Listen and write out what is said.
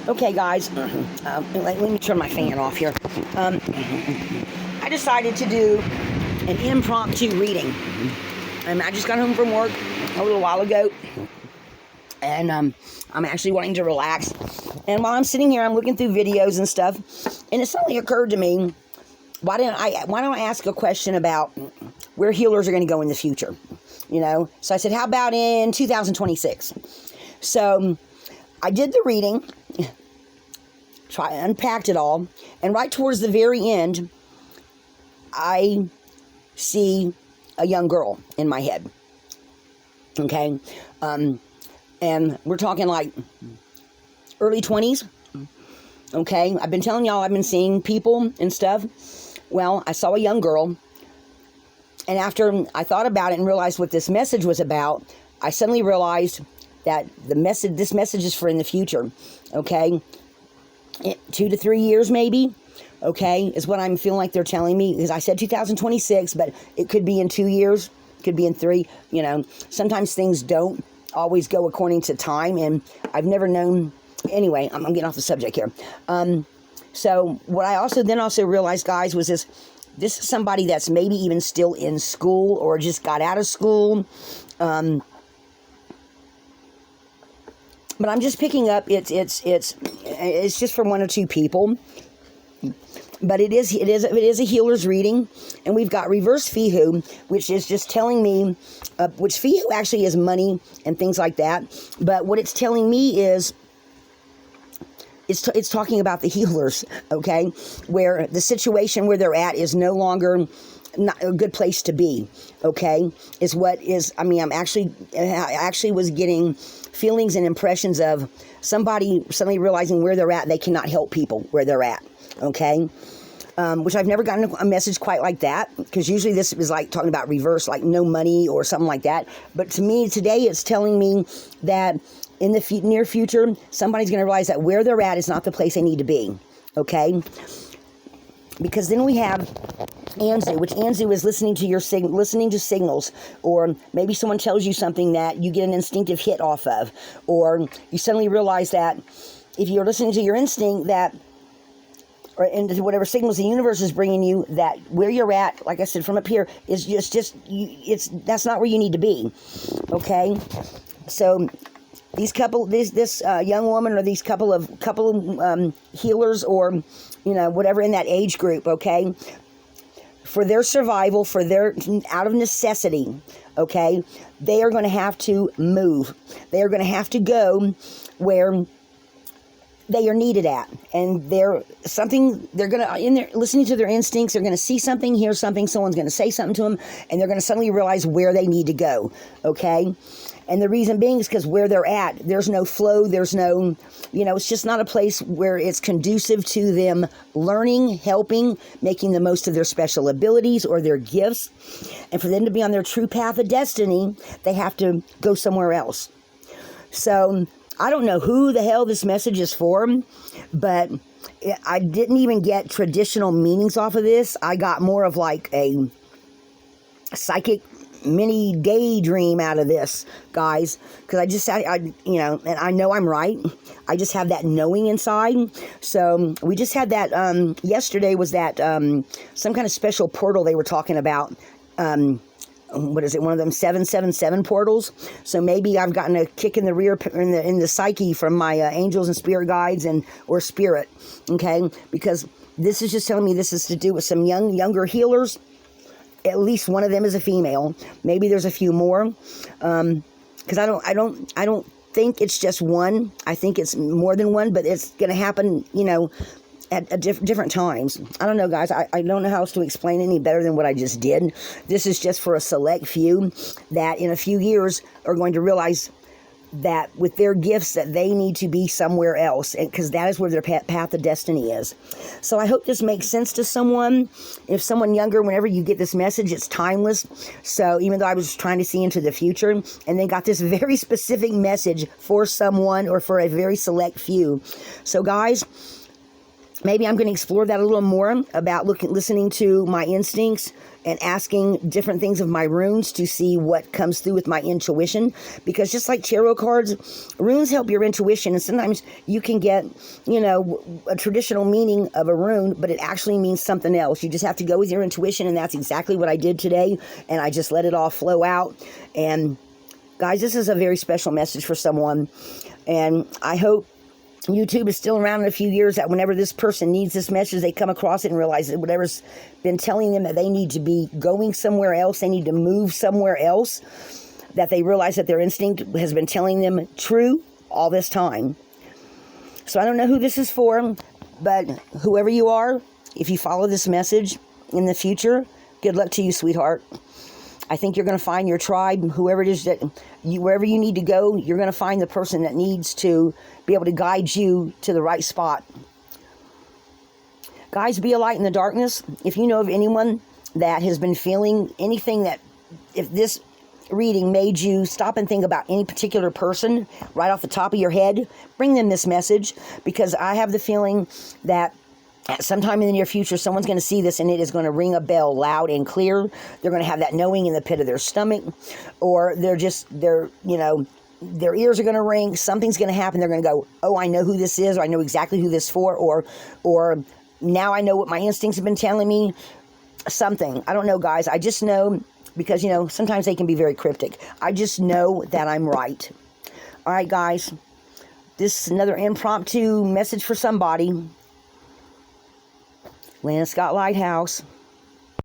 Okay, guys, let me turn my fan off here. I decided to do an impromptu reading. I just got home from work a little while ago, and I'm actually wanting to relax. And while I'm sitting here, I'm looking through videos and stuff, and it suddenly occurred to me, why don't I ask a question about where healers are going to go in the future? You know, so I said, how about in 2026? So I did the reading, unpacked it all, and right towards the very end, I see a young girl in my head. Okay, and we're talking like early 20s. Okay, I've been telling y'all I've been seeing people and stuff. Well, I saw a young girl, and after I thought about it and realized what this message was about, I suddenly realized that this message is for in the future. Okay, 2 to 3 years maybe. Okay, is what I'm feeling like they're telling me, because I said 2026, but it could be in 2 years, could be in 3. You know, sometimes things don't always go according to time, and I've never known. Anyway, I'm getting off the subject here. So what I also realized, guys, was this is somebody that's maybe even still in school or just got out of school. But I'm just picking up it's just for 1 or 2 people. But it is a healer's reading, and we've got reverse Fihu, which is just telling me, which Fihu actually is money and things like that. But what it's telling me is, it's talking about the healers, okay, where the situation where they're at is no longer not a good place to be, okay, is what is. I mean, I actually was getting feelings and impressions of somebody suddenly realizing where they're at. They cannot help people where they're at. Okay, which I've never gotten a message quite like that, because usually this is like talking about reverse, like no money or something like that. But to me today, it's telling me that in the near future, somebody's going to realize that where they're at is not the place they need to be. Okay, because then we have Anzu, which Anzu is listening to signals, or maybe someone tells you something that you get an instinctive hit off of, or you suddenly realize that if you're listening to your instinct, that or into whatever signals the universe is bringing you, that where you're at, like I said, from up here, is that's not where you need to be. Okay, so this young woman, or these couple of healers, or whatever in that age group, okay, for their survival, out of necessity, okay, they are going to have to move. They are going to have to go where they are needed at, and they're gonna, in there listening to their instincts, they're gonna see something, hear something, someone's gonna say something to them, and they're gonna suddenly realize where they need to go. Okay, and the reason being is because where they're at, there's no flow, there's no, it's just not a place where it's conducive to them learning, helping, making the most of their special abilities or their gifts. And for them to be on their true path of destiny, they have to go somewhere else. So I don't know who the hell this message is for, but I didn't even get traditional meanings off of this. I got more of like a psychic mini daydream out of this, guys, because and I know I'm right. I just have that knowing inside. So we just had that, yesterday was that some kind of special portal they were talking about. What is it? One of them 777 portals. So maybe I've gotten a kick in the rear, in the psyche, from my angels and spirit guides or spirit. Okay, because this is just telling me this is to do with some younger healers. At least one of them is a female. Maybe there's a few more. Because I don't think it's just one. I think it's more than one, but it's going to happen, at different times. I don't know, guys. I don't know how else to explain any better than what I just did. This is just for a select few that in a few years are going to realize that with their gifts that they need to be somewhere else, because that is where their path of destiny is. So I hope this makes sense to someone. If someone younger, whenever you get this message, it's timeless. So even though I was trying to see into the future, and then got this very specific message for someone or for a very select few. So guys, maybe I'm going to explore that a little more about listening to my instincts and asking different things of my runes to see what comes through with my intuition. Because just like tarot cards, runes help your intuition. And sometimes you can get, a traditional meaning of a rune, but it actually means something else. You just have to go with your intuition. And that's exactly what I did today. And I just let it all flow out. And guys, this is a very special message for someone. And I hope YouTube is still around in a few years, that whenever this person needs this message, they come across it and realize that whatever's been telling them that they need to be going somewhere else, they need to move somewhere else, that they realize that their instinct has been telling them true all this time. So I don't know who this is for, but whoever you are, if you follow this message in the future, good luck to you, sweetheart. I think you're going to find your tribe, whoever it is wherever you need to go, you're going to find the person that needs to be able to guide you to the right spot. Guys, be a light in the darkness. If you know of anyone that has been feeling anything, that if this reading made you stop and think about any particular person right off the top of your head, bring them this message, because I have the feeling that at sometime in the near future, someone's going to see this and it is going to ring a bell loud and clear. They're going to have that knowing in the pit of their stomach, or their ears are going to ring. Something's going to happen. They're going to go, oh, I know who this is, or I know exactly who this is for, or now I know what my instincts have been telling me. Something. I don't know, guys. I just know, because, sometimes they can be very cryptic. I just know that I'm right. All right, guys. This is another impromptu message for somebody. Lana Scott Lighthouse.